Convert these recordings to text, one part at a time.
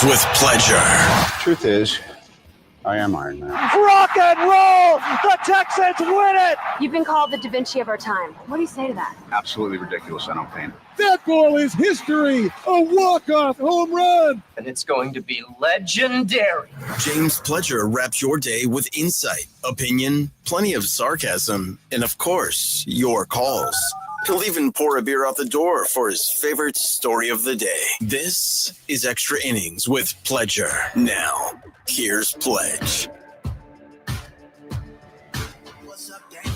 With pleasure. Truth is, I am Iron Man. Rock and roll! The Texans win it! You've been called the Da Vinci of our time. What do you say to that? Absolutely ridiculous. I don't paint. That goal is history! A walk-off home run! And it's going to be legendary. James Pledger wraps your day with insight, opinion, plenty of sarcasm, and of course, your calls. He'll even pour a beer out the door for his favorite story of the day. This is Extra Innings with Pledger. Now, here's Pledge. What's up, Danger?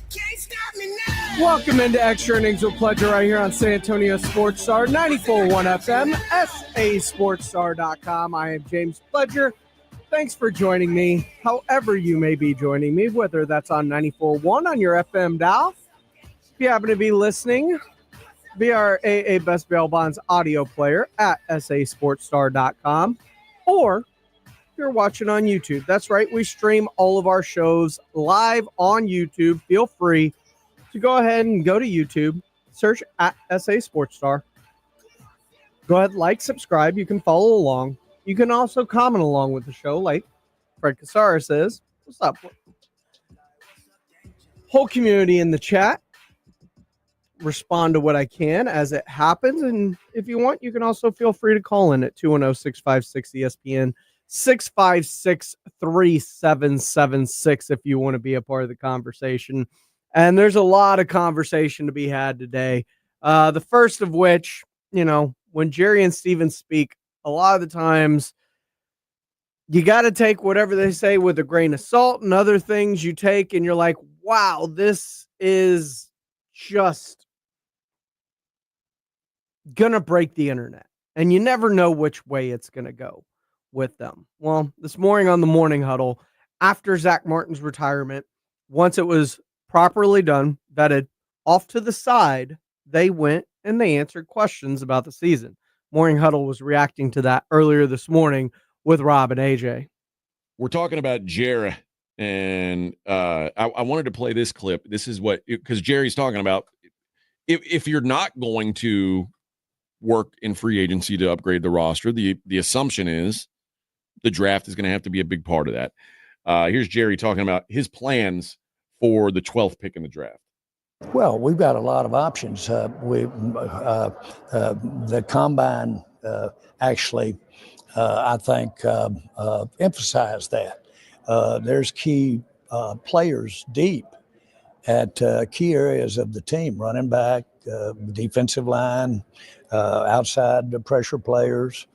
Can't stop me now. Welcome into Extra Innings with Pledger right here on San Antonio Sports Star, 94.1 FM, sasportstar.com. I am James Pledger. Thanks for joining me, however you may be joining me, whether that's on 94.1 on your FM dial. If you happen to be listening via our AA Best Bail Bonds audio player at sasportstar.com, or if you're watching on YouTube. That's right, we stream all of our shows live on YouTube. Feel free to go ahead and go to YouTube, search at SA Sports Star. Go ahead, like, subscribe. You can follow along. You can also comment along with the show, like Fred Casara says. What's up? Whole community in the chat. Respond to what I can as it happens. And if you want, you can also feel free to call in at 210-656-ESPN, 656-3776 if you want to be a part of the conversation. And there's a lot of conversation to be had today. The first of which, when Jerry and Steven speak, a lot of the times you got to take whatever they say with a grain of salt, and other things you take and you're like, wow, this is just going to break the internet. And you never know which way it's going to go with them. Well, this morning on the Morning Huddle, after Zach Martin's retirement, once it was properly done, vetted, off to the side, they went and they answered questions about the season. Morning Huddle was reacting to that earlier this morning with Rob and AJ. We're talking about Jerry, and I wanted to play this clip. This is because Jerry's talking about if you're not going to work in free agency to upgrade the roster, the assumption is the draft is going to have to be a big part of that. Here's Jerry talking about his plans for the 12th pick in the draft. Well, we've got a lot of options. The combine actually, I think, emphasized that. There's key players deep at key areas of the team, running back, defensive line, outside the pressure players.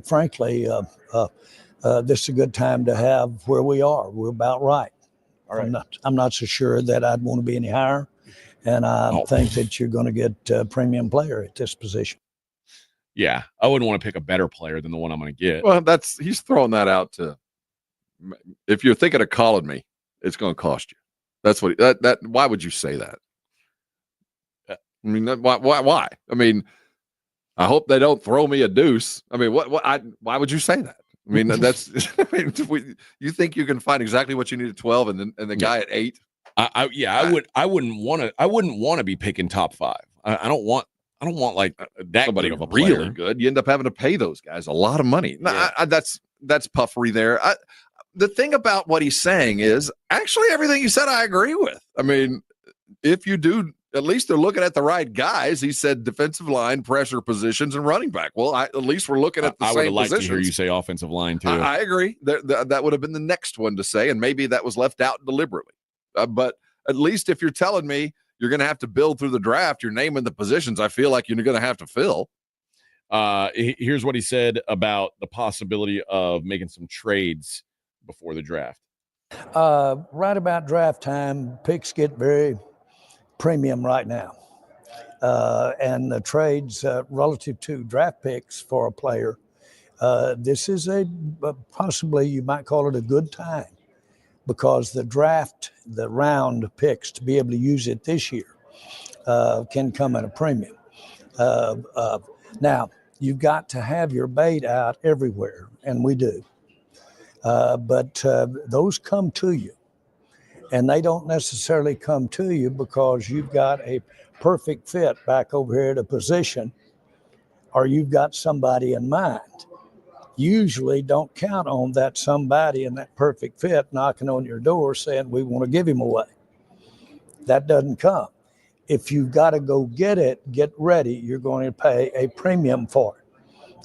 Frankly, this is a good time to have where we are. We're about right. All right. I'm not so sure that I'd want to be any higher, and I think that you're going to get a premium player at this position. Yeah, I wouldn't want to pick a better player than the one I'm going to get. Well, he's throwing that out to. If you're thinking of calling me, it's going to cost you. That's what that. Why would you say that? I mean, why? I mean, I hope they don't throw me a deuce. I mean, why would you say that? I mean, that's. I mean, you think you can find exactly what you need at 12, and the guy at 8. I wouldn't want to be picking top 5. I don't want like that somebody good of a really player. Good. You end up having to pay those guys a lot of money. Yeah. That's puffery there. The thing about what he's saying is actually everything you said I agree with. I mean, if you do, at least they're looking at the right guys. He said defensive line, pressure positions, and running back. Well, at least we're looking at the same positions. I would have liked to hear you say offensive line, too. I agree. That would have been the next one to say, and maybe that was left out deliberately. But at least if you're telling me you're going to have to build through the draft, you're naming the positions I feel like you're going to have to fill. Here's what he said about the possibility of making some trades before the draft. Right about draft time, picks get very premium right now. And the trades relative to draft picks for a player, this is possibly you might call it a good time, because the round picks to be able to use it this year can come at a premium. Now, you've got to have your bait out everywhere, and we do. But those come to you. And they don't necessarily come to you because you've got a perfect fit back over here at a position, or you've got somebody in mind. Usually don't count on that somebody in that perfect fit knocking on your door saying, we want to give him away. That doesn't come. If you've got to go get it, get ready, you're going to pay a premium for it.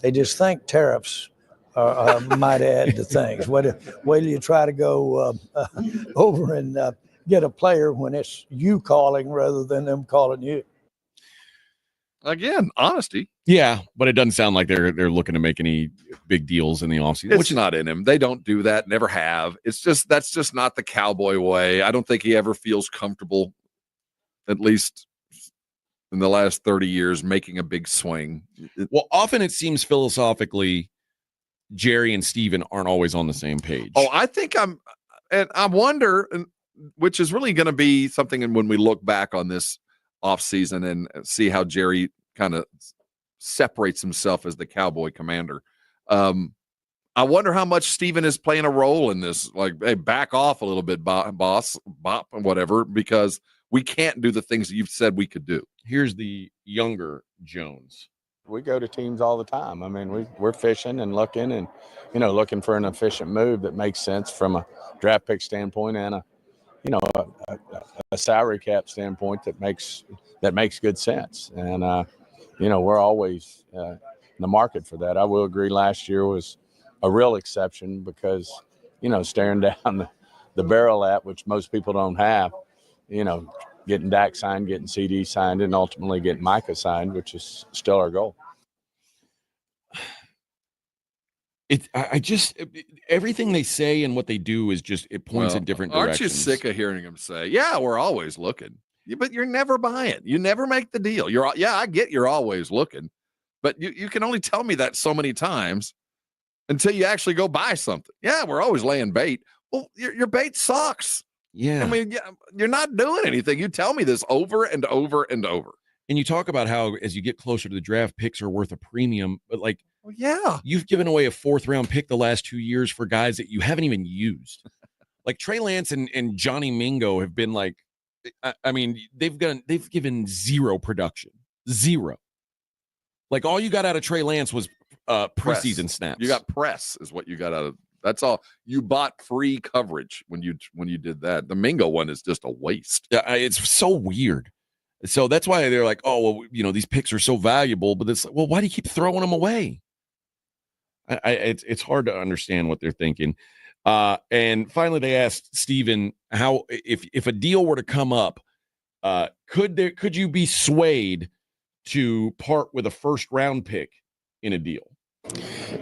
They just think tariffs might add to things. Wait till you try to go over and get a player when it's you calling rather than them calling you. Again, honesty. Yeah, but it doesn't sound like they're looking to make any big deals in the offseason. It's not in him. They don't do that, never have. That's just not the Cowboy way. I don't think he ever feels comfortable, at least in the last 30 years, making a big swing. Well, often it seems philosophically Jerry and Steven aren't always on the same page. Oh, I think I wonder, which is really going to be something when we look back on this offseason and see how Jerry kind of separates himself as the Cowboy commander. I wonder how much Steven is playing a role in this. Like, hey, back off a little bit, boss, bop, and whatever, because we can't do the things that you've said we could do. Here's the younger Jones. We go to teams all the time. I mean, we're fishing and looking and, looking for an efficient move that makes sense from a draft pick standpoint and a salary cap standpoint that makes good sense. And, we're always in the market for that. I will agree last year was a real exception because, staring down the barrel at, which most people don't have, getting Dak signed, getting CD signed, and ultimately getting Micah signed, which is still our goal. Everything they say and what they do is just, it points in different directions. Aren't you sick of hearing him say, yeah, we're always looking, but you're never buying. You never make the deal. I get you're always looking, but you can only tell me that so many times until you actually go buy something. Yeah, we're always laying bait. Well, your bait sucks. Yeah. I mean, you're not doing anything. You tell me this over and over and over. And you talk about how as you get closer to the draft, picks are worth a premium, but well, yeah, you've given away a 4th round pick the last 2 years for guys that you haven't even used. Like Trey Lance and Johnny Mingo have been they've given zero production. Zero. Like all you got out of Trey Lance was preseason snaps. You got press is what you got out of. That's all. You bought free coverage when you did that. The Mingo one is just a waste. Yeah, it's so weird. So that's why they're like, oh, well, these picks are so valuable. But it's well, why do you keep throwing them away? It's hard to understand what they're thinking. And finally, they asked Steven how if a deal were to come up, could you be swayed to part with a 1st round pick in a deal?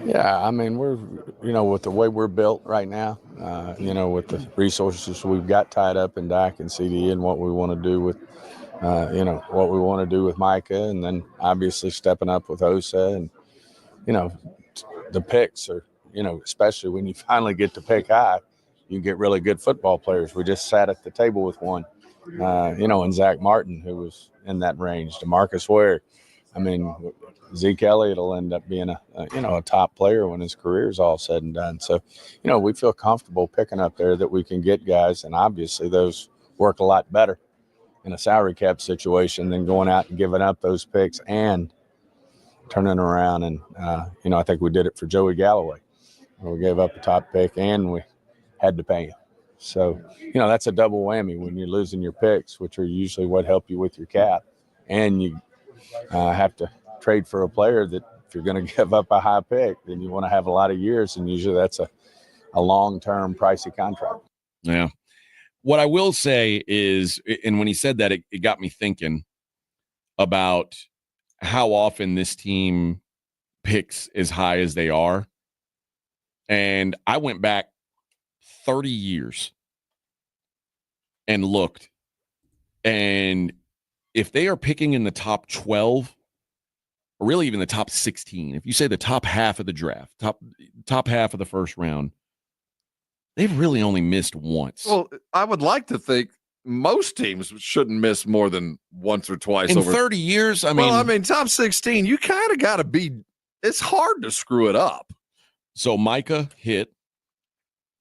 Yeah, I mean, we're, with the way we're built right now, with the resources we've got tied up in Dak and CD and what we want to do with, what we want to do with Micah, and then obviously stepping up with Osa and, the picks are, especially when you finally get to pick high, you get really good football players. We just sat at the table with one, and Zach Martin, who was in that range, DeMarcus Ware. I mean, Zeke Elliott will end up being a top player when his career is all said and done. So, we feel comfortable picking up there that we can get guys, and obviously those work a lot better in a salary cap situation than going out and giving up those picks and turning around. And, I think we did it for Joey Galloway. We gave up a top pick and we had to pay him. So, that's a double whammy when you're losing your picks, which are usually what help you with your cap. And you have to trade for a player that if you're going to give up a high pick, then you want to have a lot of years. And usually that's a long-term pricey contract. Yeah. What I will say is, and when he said that, it got me thinking about how often this team picks as high as they are. And I went back 30 years and looked. And if they are picking in the top 12, or really even the top 16, if you say the top half of the draft, top half of the 1st round, they've really only missed once. Well, I would like to think most teams shouldn't miss more than once or twice in over 30 years. I mean, top 16, you kind of got to be. It's hard to screw it up. So Micah hit,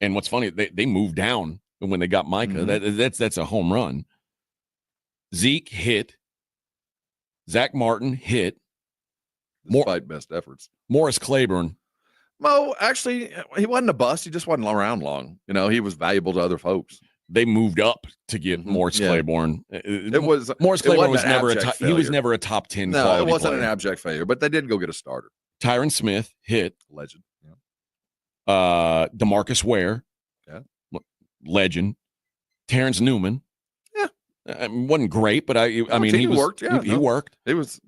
and what's funny, they moved down when they got Micah. Mm-hmm. That's a home run. Zeke hit, Zach Martin hit. Despite best efforts. Morris Claiborne. Mo, actually, he wasn't a bust. He just wasn't around long. He was valuable to other folks. They moved up to get Morris Claiborne. Morris Claiborne was never he was never a top 10 No, quality it wasn't player. an abject failure, but they did go get a starter. Tyron Smith hit. Legend. Yeah. DeMarcus Ware. Yeah. Legend. Terrence Newman. Yeah. Wasn't great, but I mean he worked. Yeah, he worked. He was.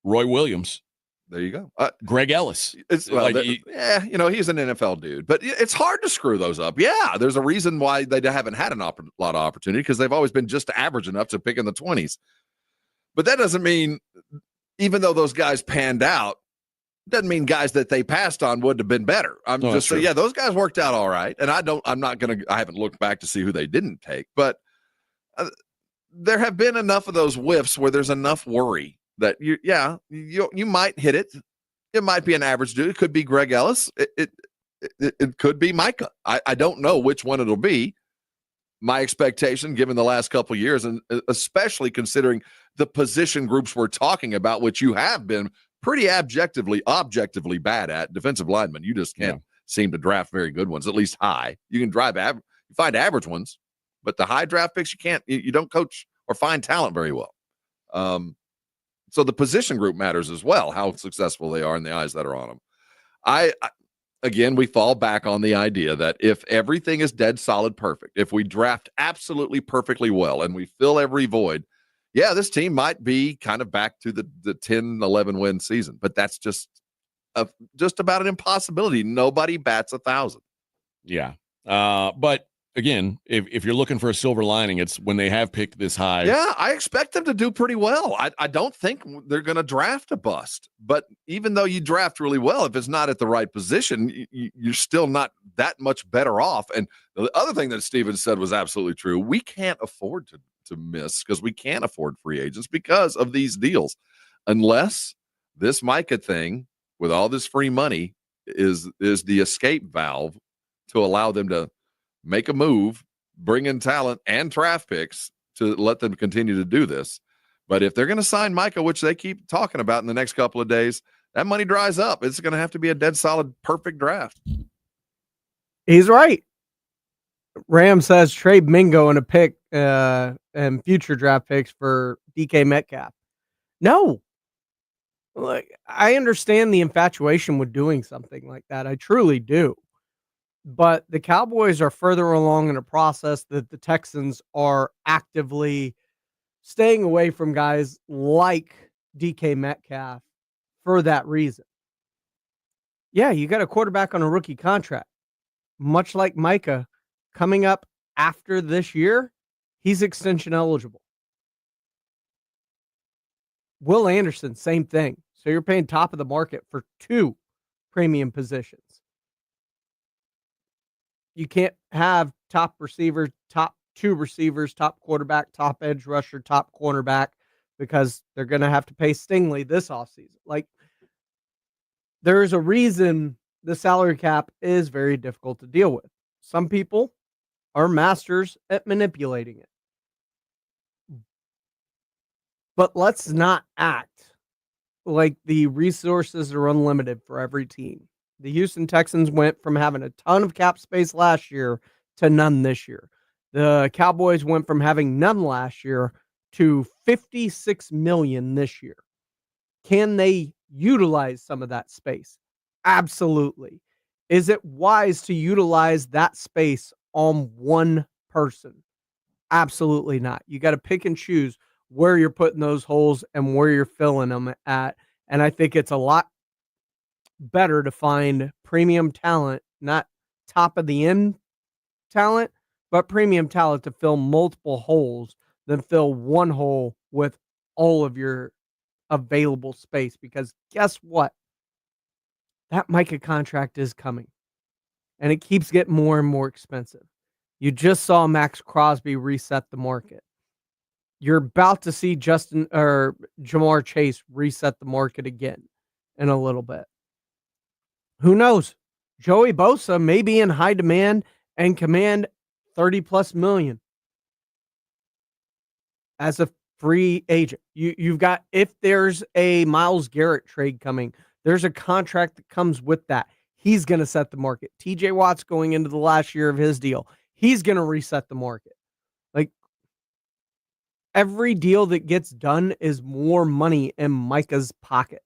Roy Williams. There you go. Greg Ellis. He's an NFL dude, but it's hard to screw those up. Yeah, there's a reason why they haven't had a lot of opportunity, because they've always been just average enough to pick in the 20s. But that doesn't mean, even though those guys panned out, doesn't mean guys that they passed on would have been better. I'm just saying, yeah, those guys worked out all right. And I haven't looked back to see who they didn't take, but there have been enough of those whiffs where there's enough worry that you might hit it. It might be an average dude. It could be Greg Ellis. It could be Micah. I don't know which one it'll be. My expectation, given the last couple of years, and especially considering the position groups we're talking about, which you have been pretty objectively bad at, defensive linemen. You just can't seem to draft very good ones, at least high. You can you find average ones, but the high draft picks, you don't coach or find talent very well. So the position group matters as well, how successful they are in the eyes that are on them. Again, we fall back on the idea that if everything is dead solid perfect, if we draft absolutely perfectly well and we fill every void, this team might be kind of back to the 10-11 win season. But that's just about an impossibility. Nobody bats 1,000. Yeah. But again, if you're looking for a silver lining, it's when they have picked this high. Yeah, I expect them to do pretty well. I don't think they're going to draft a bust. But even though you draft really well, if it's not at the right position, you're still not that much better off. And the other thing that Steven said was absolutely true. We can't afford to miss, because we can't afford free agents because of these deals. Unless this Micah thing with all this free money is the escape valve to allow them to make a move, bring in talent and draft picks to let them continue to do this. But if they're going to sign Micah, which they keep talking about in the next couple of days, that money dries up. It's going to have to be a dead solid, perfect draft. He's right. Ram says trade Mingo and a pick and future draft picks for DK Metcalf. No. Look, I understand the infatuation with doing something like that. I truly do. But the Cowboys are further along in a process that the Texans are actively staying away from guys like DK Metcalf for that reason. Yeah, you got a quarterback on a rookie contract. Much like Micah, coming up after this year, he's extension eligible. Will Anderson, same thing. So you're paying top of the market for 2 premium positions. You can't have top receiver, top 2 receivers, top quarterback, top edge rusher, top cornerback, because they're going to have to pay Stingley this offseason. Like, there is a reason the salary cap is very difficult to deal with. Some people are masters at manipulating it. But let's not act like the resources are unlimited for every team. The Houston Texans went from having a ton of cap space last year to none this year. The Cowboys went from having none last year to $56 million this year. Can they utilize some of that space? Absolutely. Is it wise to utilize that space on one person? Absolutely not. You got to pick and choose where you're putting those holes and where you're filling them at. And I think it's a lot better to find premium talent, not top of the end talent, but premium talent to fill multiple holes than fill one hole with all of your available space. Because guess what? That Micah contract is coming, and it keeps getting more and more expensive. You just saw Max Crosby reset the market. You're about to see Jamar Chase reset the market again in a little bit. Who knows? Joey Bosa may be in high demand and command $30+ million as a free agent. You've got, if there's a Myles Garrett trade coming, there's a contract that comes with that. He's going to set the market. TJ Watt's going into the last year of his deal. He's going to reset the market. Like, every deal that gets done is more money in Micah's pocket.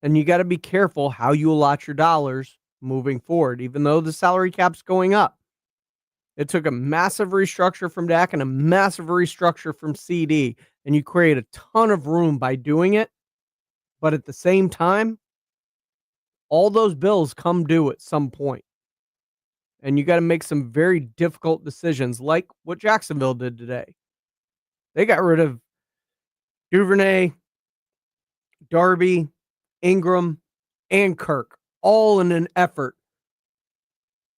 And you got to be careful how you allot your dollars moving forward, even though the salary cap's going up. It took a massive restructure from Dak and a massive restructure from CD, and you create a ton of room by doing it. But at the same time, all those bills come due at some point. And you got to make some very difficult decisions, like what Jacksonville did today. They got rid of Duvernay, Darby, Ingram, and Kirk, all in an effort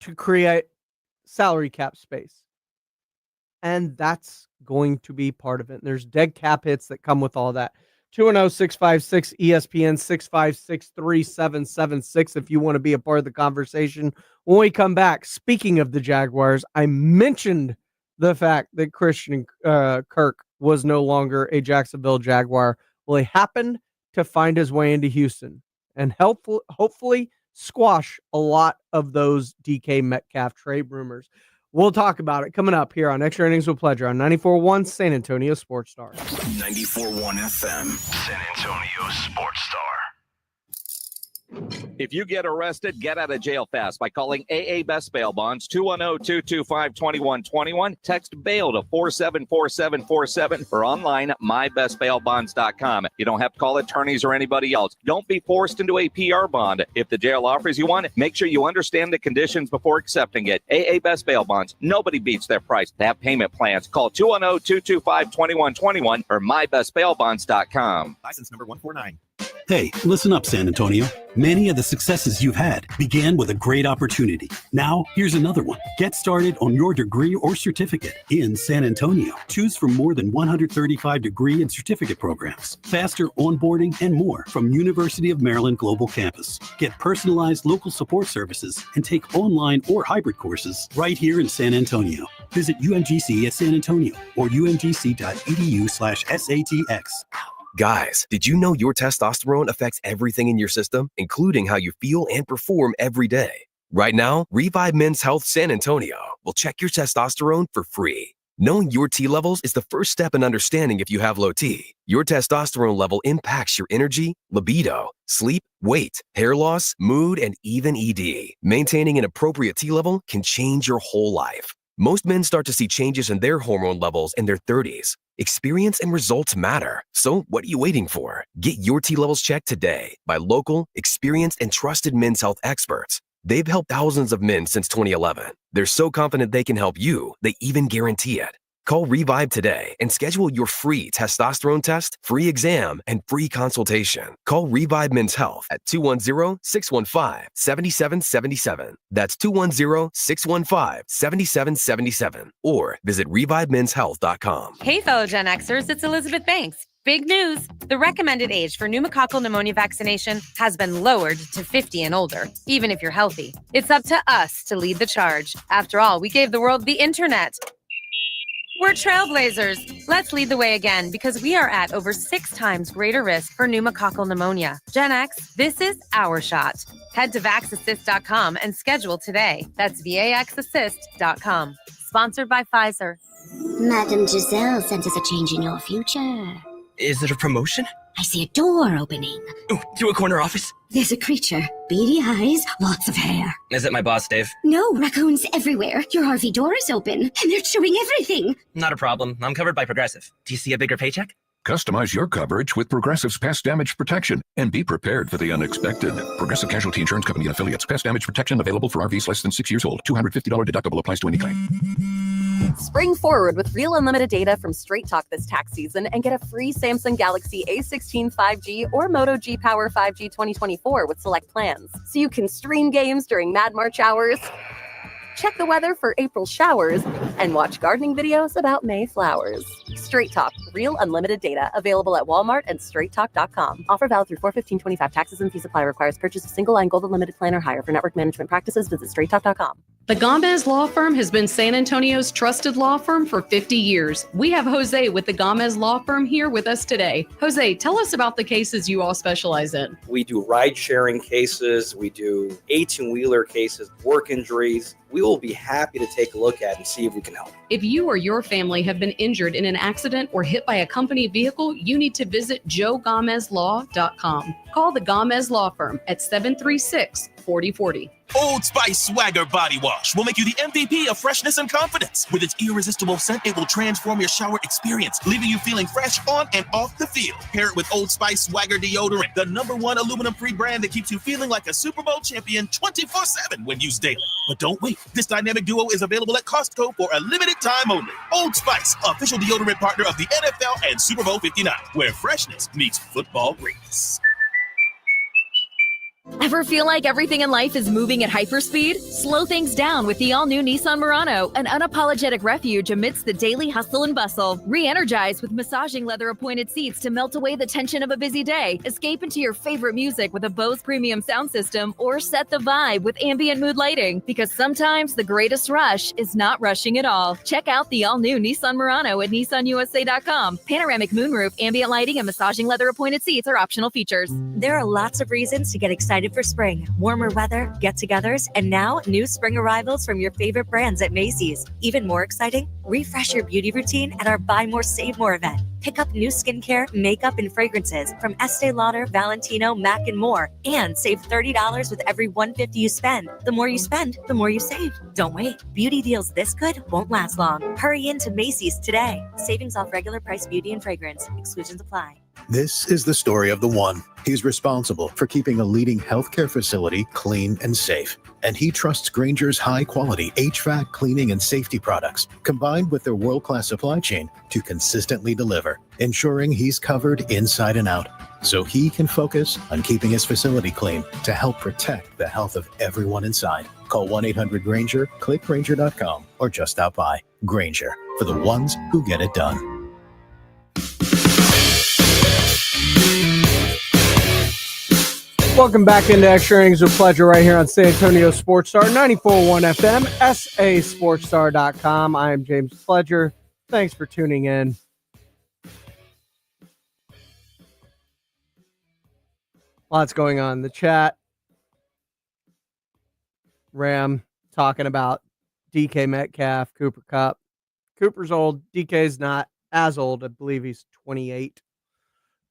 to create salary cap space. And that's going to be part of it. And there's dead cap hits that come with all that. 210-656-ESPN, 656-3776 if you want to be a part of the conversation. When we come back, speaking of the Jaguars, I mentioned the fact that Christian Kirk was no longer a Jacksonville Jaguar. Well, he happened to find his way into Houston and hopefully squash a lot of those DK Metcalf trade rumors. We'll talk about it coming up here on Extra Innings with Pleasure on 94.1 San Antonio Sports Star. 94.1 FM, San Antonio Sports Star. If you get arrested, get out of jail fast by calling AA Best Bail Bonds, 210-225-2121. Text bail to 474747 or online at mybestbailbonds.com. You don't have to call attorneys or anybody else. Don't be forced into a PR bond. If the jail offers you one, make sure you understand the conditions before accepting it. AA Best Bail Bonds. Nobody beats their price. They have payment plans. Call 210-225-2121 or mybestbailbonds.com. License number 149. Hey, listen up, San Antonio. Many of the successes you've had began with a great opportunity. Now, here's another one. Get started on your degree or certificate in San Antonio. Choose from more than 135 degree and certificate programs, faster onboarding, and more from University of Maryland Global Campus. Get personalized local support services and take online or hybrid courses right here in San Antonio. Visit UMGC at San Antonio or umgc.edu/SATX. Guys, did you know your testosterone affects everything in your system, including how you feel and perform every day? Right now, Revive Men's Health San Antonio will check your testosterone for free. Knowing your T levels is the first step in understanding if you have low T. Your testosterone level impacts your energy, libido, sleep, weight, hair loss, mood, and even ED. Maintaining an appropriate T level can change your whole life. Most men start to see changes in their hormone levels in their 30s. Experience and results matter. So what are you waiting for? Get your T levels checked today by local, experienced, and trusted men's health experts. They've helped thousands of men since 2011. They're so confident they can help you, they even guarantee it. Call Revive today and schedule your free testosterone test, free exam, and free consultation. Call Revive Men's Health at 210-615-7777. That's 210-615-7777. Or visit ReviveMen'sHealth.com. Hey, fellow Gen Xers, it's Elizabeth Banks. Big news. The recommended age for pneumococcal pneumonia vaccination has been lowered to 50 and older, even if you're healthy. It's up to us to lead the charge. After all, we gave the world the internet. We're trailblazers. Let's lead the way again because we are at over 6 times greater risk for pneumococcal pneumonia. Gen X, this is our shot. Head to vaxassist.com and schedule today. That's vaxassist.com. Sponsored by Pfizer. Madame Giselle sent us a change in your future. Is it a promotion? I see a door opening. Ooh, through a corner office? There's a creature. Beady eyes, lots of hair. Is it my boss, Dave? No, raccoons everywhere. Your RV door is open, and they're chewing everything. Not a problem. I'm covered by Progressive. Do you see a bigger paycheck? Customize your coverage with Progressive's Pest Damage Protection and be prepared for the unexpected. Progressive Casualty Insurance Company and Affiliates. Pest Damage Protection available for RVs less than 6 years old. $250 deductible applies to any claim. Spring forward with real unlimited data from Straight Talk this tax season and get a free Samsung Galaxy A16 5G or Moto G Power 5G 2024 with select plans. So you can stream games during Mad March hours, check the weather for April showers, and watch gardening videos about May flowers. Straight Talk, real unlimited data, available at Walmart and straighttalk.com. Offer valid through 4/15/25. Taxes and fee supply requires purchase of single line gold unlimited plan or higher. For network management practices, visit straighttalk.com. The Gomez Law Firm has been San Antonio's trusted law firm for 50 years. We have Jose with the Gomez Law Firm here with us today. Jose, tell us about the cases you all specialize in. We do ride-sharing cases. We do 18-wheeler cases, work injuries. We will be happy to take a look at and see if we can help. If you or your family have been injured in an accident or hit by a company vehicle, you need to visit joegomezlaw.com. Call the Gomez Law Firm at 736-4040. Old Spice Swagger Body Wash will make you the MVP of freshness and confidence. With its irresistible scent, it will transform your shower experience, leaving you feeling fresh on and off the field. Pair it with Old Spice Swagger Deodorant, the #1 aluminum-free brand that keeps you feeling like a Super Bowl champion 24/7 when used daily. But don't wait. This dynamic duo is available at Costco for a limited time only. Old Spice, official deodorant partner of the NFL and Super Bowl 59, where freshness meets football greatness. Ever feel like everything in life is moving at hyperspeed? Slow things down with the all-new Nissan Murano, an unapologetic refuge amidst the daily hustle and bustle. Re-energize with massaging leather-appointed seats to melt away the tension of a busy day. Escape into your favorite music with a Bose premium sound system, or set the vibe with ambient mood lighting. Because sometimes the greatest rush is not rushing at all. Check out the all-new Nissan Murano at nissanusa.com. Panoramic moonroof, ambient lighting, and massaging leather-appointed seats are optional features. There are lots of reasons to get excited for spring. Warmer weather, get-togethers, and now new spring arrivals from your favorite brands at Macy's. Even more exciting, refresh your beauty routine at our Buy More, Save More event. Pick up new skincare, makeup, and fragrances from Estee Lauder, Valentino, MAC, and more. And save $30 with every $150 you spend. The more you spend, the more you save. Don't wait. Beauty deals this good won't last long. Hurry into Macy's today. Savings off regular price beauty and fragrance. Exclusions apply. This is the story of the one. He's responsible for keeping a leading healthcare facility clean and safe. And he trusts Grainger's high-quality HVAC cleaning and safety products, combined with their world-class supply chain, to consistently deliver, ensuring he's covered inside and out, so he can focus on keeping his facility clean to help protect the health of everyone inside. Call 1-800-GRAINGER, click Grainger.com, or just stop by. Grainger, for the ones who get it done. Welcome back into Extra Innings with Pleasure right here on San Antonio Sports Star 94.1 FM, sasportstar.com. I am James Pledger. Thanks for tuning in. Lots going on in the chat. Ram talking about DK Metcalf, Cooper Kupp. Cooper's old. DK's not as old. I believe he's 28.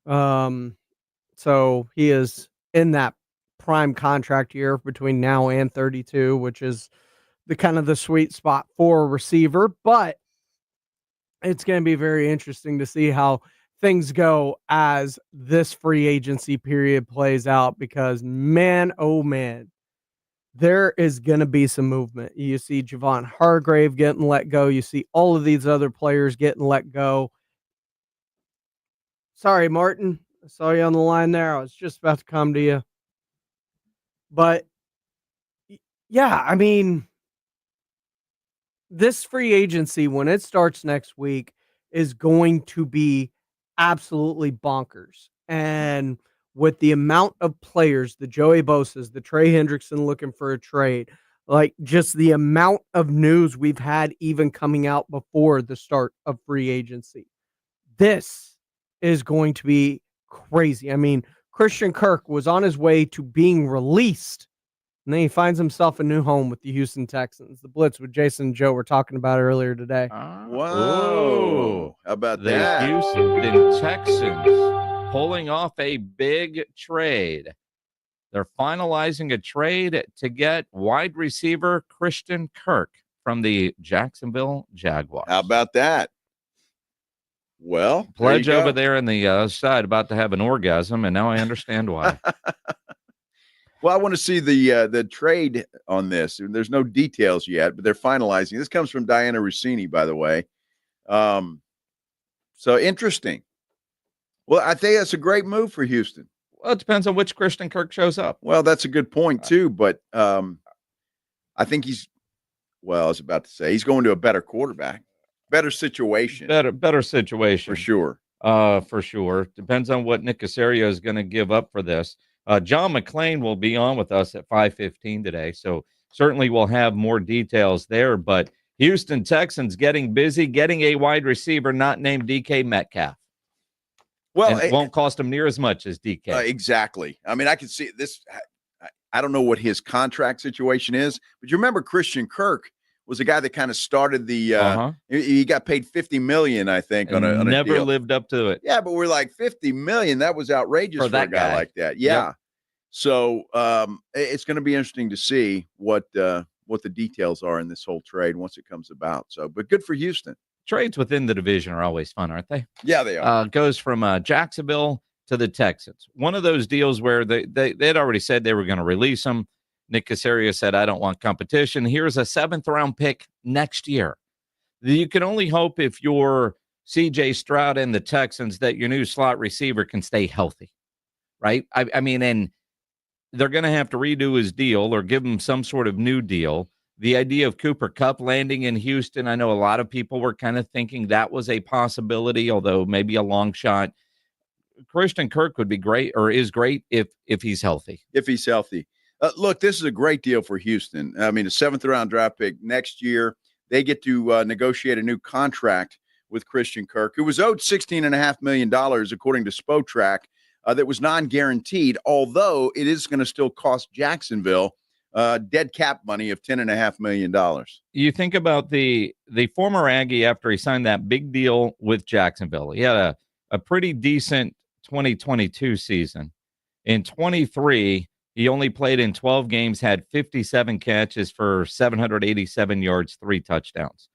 So he is in that prime contract year between now and 32, which is the kind of the sweet spot for a receiver. But it's going to be very interesting to see how things go as this free agency period plays out, because man, oh man, there is going to be some movement. You see Javon Hargrave getting let go. You see all of these other players getting let go. Sorry, Martin. I saw you on the line there. I was just about to come to you. But, yeah, I mean, this free agency, when it starts next week, is going to be absolutely bonkers. And with the amount of players, the Joey Bosa's, the Trey Hendrickson looking for a trade, like just the amount of news we've had even coming out before the start of free agency, this is going to be crazy. I mean, Christian Kirk was on his way to being released, and then he finds himself a new home with the Houston Texans. The Blitz with Jason and Joe were talking about earlier today. Whoa. How about The that? Houston Texans pulling off a big trade. They're finalizing a trade to get wide receiver Christian Kirk from the Jacksonville Jaguars. How about that? Well, Pledge over there on the side about to have an orgasm, and now I understand why. Well, I want to see the trade on this. There's no details yet, but they're finalizing. This comes from Diana Rossini, by the way. So interesting. Well, I think that's a great move for Houston. Well, it depends on which Christian Kirk shows up. Well, that's a good point too, but I think I was about to say he's going to a better quarterback. Better situation. Better situation. For sure. For sure. Depends on what Nick Caserio is going to give up for this. John McClain will be on with us at 5:15 today. So certainly we'll have more details there. But Houston Texans getting busy, getting a wide receiver not named DK Metcalf. Well, and it won't cost them near as much as DK. Exactly. I mean, I can see this. I don't know what his contract situation is, but you remember Christian Kirk was the guy that kind of started the. He got paid $50 million, I think, on a never deal. lived up to it. Yeah, but we're like $50 million. That was outrageous for that a guy like that. Yeah. Yep. So it's going to be interesting to see what the details are in this whole trade once it comes about. So, but good for Houston. Trades within the division are always fun, aren't they? Yeah, they are. Goes from Jacksonville to the Texans. One of those deals where they had already said they were going to release him. Nick Caserio said, I don't want competition. Here's a 7th-round pick next year. You can only hope if you're C.J. Stroud and the Texans that your new slot receiver can stay healthy, right? I mean, and they're going to have to redo his deal or give him some sort of new deal. The idea of Cooper Kupp landing in Houston, I know a lot of people were kind of thinking that was a possibility, although maybe a long shot. Christian Kirk would be great, or is great, if he's healthy. If he's healthy. Look, this is a great deal for Houston. I mean, a 7th-round draft pick next year. They get to negotiate a new contract with Christian Kirk, who was owed $16.5 million, according to Spotrac, that was non-guaranteed, although it is going to still cost Jacksonville dead cap money of $10.5 million. You think about the former Aggie after he signed that big deal with Jacksonville. He had a pretty decent 2022 season. In 23, he only played in 12 games, had 57 catches for 787 yards, 3 touchdowns.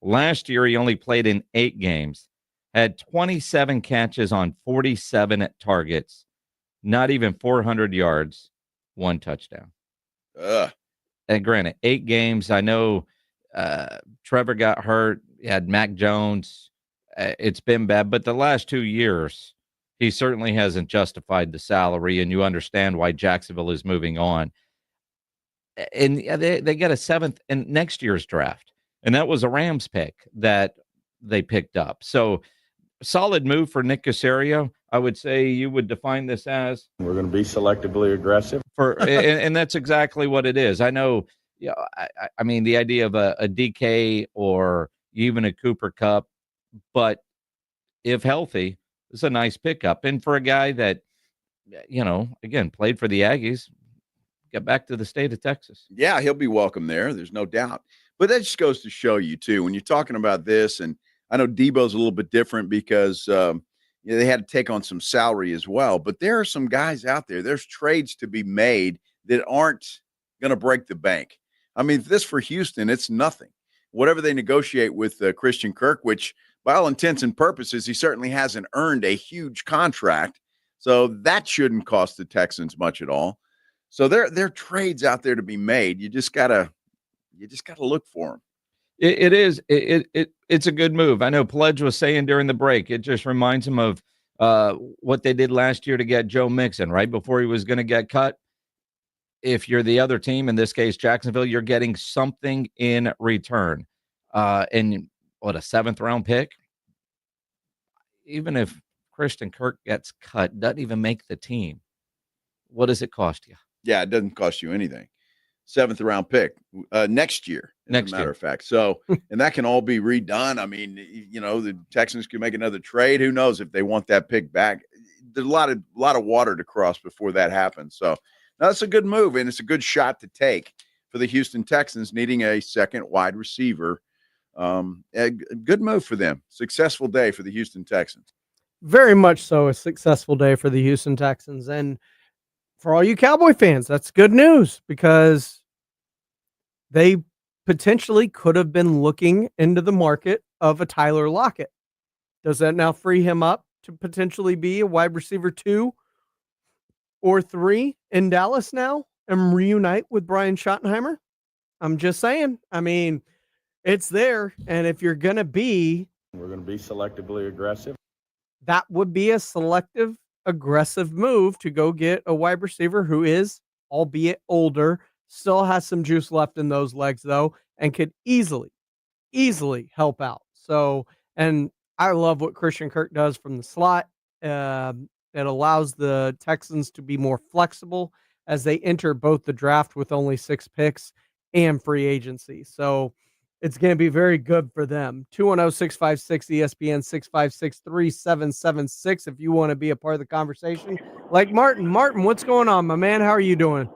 Last year, he only played in 8 games, had 27 catches on 47 targets, not even 400 yards, 1 touchdown. And granted, 8 games. I know Trevor got hurt. He had Mac Jones. It's been bad. But the last 2 years, he certainly hasn't justified the salary, and you understand why Jacksonville is moving on. And they get a 7th in next year's draft, and that was a Rams pick that they picked up. So solid move for Nick Caserio. I would say you would define this as we're going to be selectively aggressive. And that's exactly what it is. I know. Yeah, I mean the idea of a DK or even a Cooper Kupp, but if healthy, it's a nice pickup. And for a guy that, again, played for the Aggies, get back to the state of Texas. Yeah, he'll be welcome there. There's no doubt. But that just goes to show you, too, when you're talking about this, and I know Debo's a little bit different because they had to take on some salary as well. But there are some guys out there. There's trades to be made that aren't going to break the bank. I mean, this for Houston, it's nothing. Whatever they negotiate with Christian Kirk, which – by all intents and purposes, he certainly hasn't earned a huge contract. So that shouldn't cost the Texans much at all. So there are trades out there to be made. You just gotta look for them. It's a good move. I know Pledge was saying during the break, it just reminds him of what they did last year to get Joe Mixon, right before he was going to get cut. If you're the other team, in this case, Jacksonville, you're getting something in return. And what, a 7th-round pick? Even if Christian Kirk gets cut, doesn't even make the team, what does it cost you? Yeah, it doesn't cost you anything. 7th-round pick next year, as a matter of fact. So, and that can all be redone. I mean, the Texans can make another trade. Who knows if they want that pick back? There's a lot of water to cross before that happens. So, that's a good move, and it's a good shot to take for the Houston Texans needing a second wide receiver. A good move for them. Successful day for the Houston Texans. Very much so a successful day for the Houston Texans. And for all you Cowboy fans, that's good news because they potentially could have been looking into the market of a Tyler Lockett. Does that now free him up to potentially be a wide receiver 2 or 3 in Dallas now and reunite with Brian Schottenheimer? I'm just saying. I mean, it's there, and if you're going to be... We're going to be selectively aggressive. That would be a selective, aggressive move to go get a wide receiver who is, albeit older, still has some juice left in those legs, though, and could easily help out. So, and I love what Christian Kirk does from the slot. It allows the Texans to be more flexible as they enter both the draft with only 6 picks and free agency. So it's going to be very good for them. 210-656-ESPN, 656-3776 if you want to be a part of the conversation. Like Martin. Martin, what's going on, my man? How are you doing?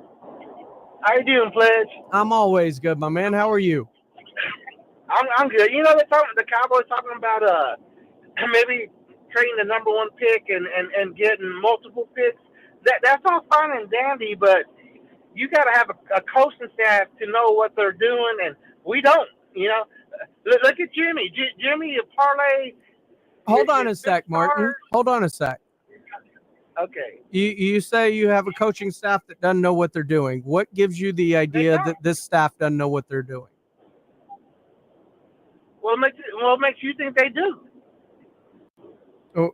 How you doing, Pledge? I'm always good, my man. How are you? I'm good. You know, the Cowboys talking about maybe trading the number one pick and getting multiple picks. That's all fine and dandy, but you got to have a coaching staff to know what they're doing, and we don't. You know, look at Jimmy. Jimmy, a parlay. Hold on a sec, Martin. Hold on a sec. Okay. You say you have a coaching staff that doesn't know what they're doing. What gives you the idea that this staff doesn't know what they're doing? What makes you think they do? Oh,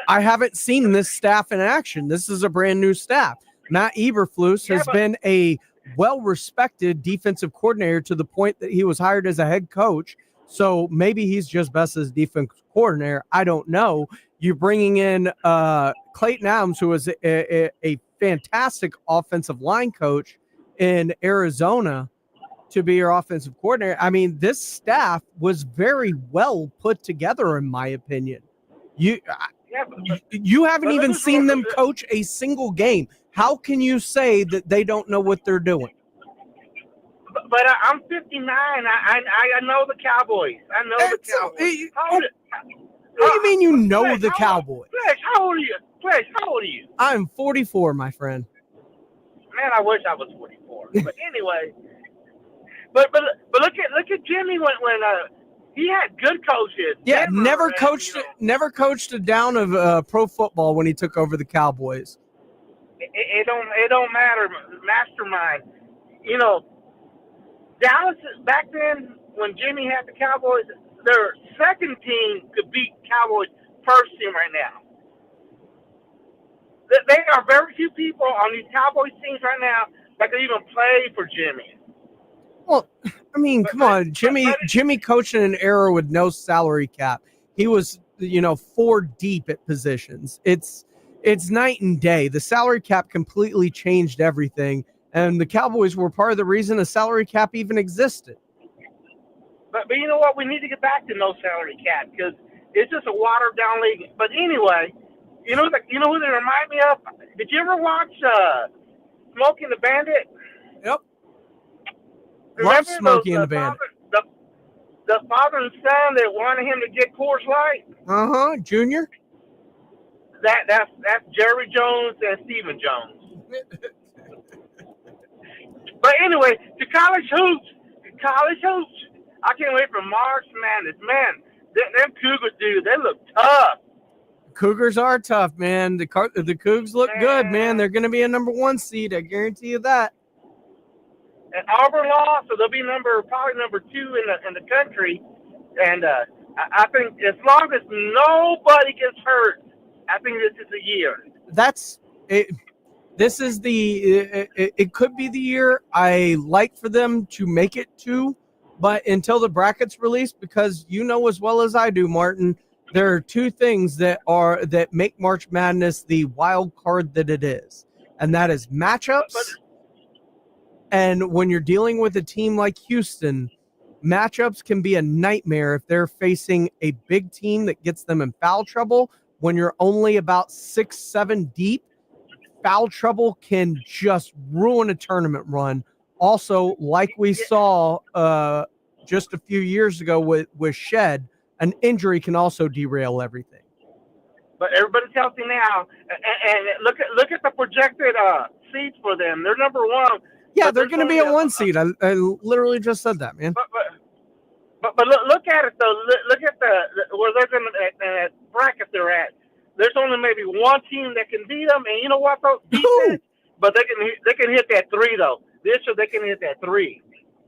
I haven't seen this staff in action. This is a brand new staff. Matt Eberflus has been a well-respected defensive coordinator to the point that he was hired as a head coach. So maybe he's just best as defensive coordinator. I don't know. You're bringing in Clayton Adams, who is a fantastic offensive line coach in Arizona, to be your offensive coordinator. I mean, this staff was very well put together, in my opinion. You haven't even seen them coach a single game. How can you say that they don't know what they're doing? But I'm 59. I know the Cowboys. I know the Cowboys. What do you mean you know the Cowboys? Flesh, how old are you? Flesh, how old are you? I'm 44, my friend. Man, I wish I was 44. But anyway, but look at Jimmy when he had good coaches. Yeah, never coached a down of pro football when he took over the Cowboys. It don't matter, mastermind. You know, Dallas back then when Jimmy had the Cowboys, their second team could beat Cowboys' first team right now. There are very few people on these Cowboys teams right now that can even play for Jimmy. Well, I mean, come on. Jimmy coached in an era with no salary cap. He was, 4 deep at positions. It's night and day. The salary cap completely changed everything, and the Cowboys were part of the reason the salary cap even existed. But you know what? We need to get back to no salary cap because it's just a watered down league. But anyway, you know who they remind me of? Did you ever watch Smokey and the Bandit? Yep. Remember Smokey and the Bandit. The father and son that wanted him to get Coors Light? Junior? That's Jerry Jones and Stephen Jones. But anyway, to college hoops. I can't wait for March Madness. Man, them Cougars, dude, they look tough. Cougars are tough, man. The Cougs look good, man. They're going to be a number 1 seed. I guarantee you that. And Auburn lost, so they'll be probably number 2 in the country. And I think as long as nobody gets hurt, I think this is the year. That's it. This is it could be the year. I like for them to make it to, but until the bracket's released, because you know as well as I do, Martin, there are 2 things that make March Madness the wild card that it is, and that is matchups. And when you're dealing with a team like Houston, matchups can be a nightmare if they're facing a big team that gets them in foul trouble. When you're only about 6-7 deep, foul trouble can just ruin a tournament run. Also, like we saw just a few years ago with Shed, an injury can also derail everything. But everybody tells me now, and look at the projected seeds for them. They're number 1. Yeah, they're going to be a 1 seed. I literally just said that, man. But look at it though. Look at where they're going to bracket they're at. There's only maybe 1 team that can beat them, and you know what though? Defense, but they can hit that 3 though. This year they can hit that 3.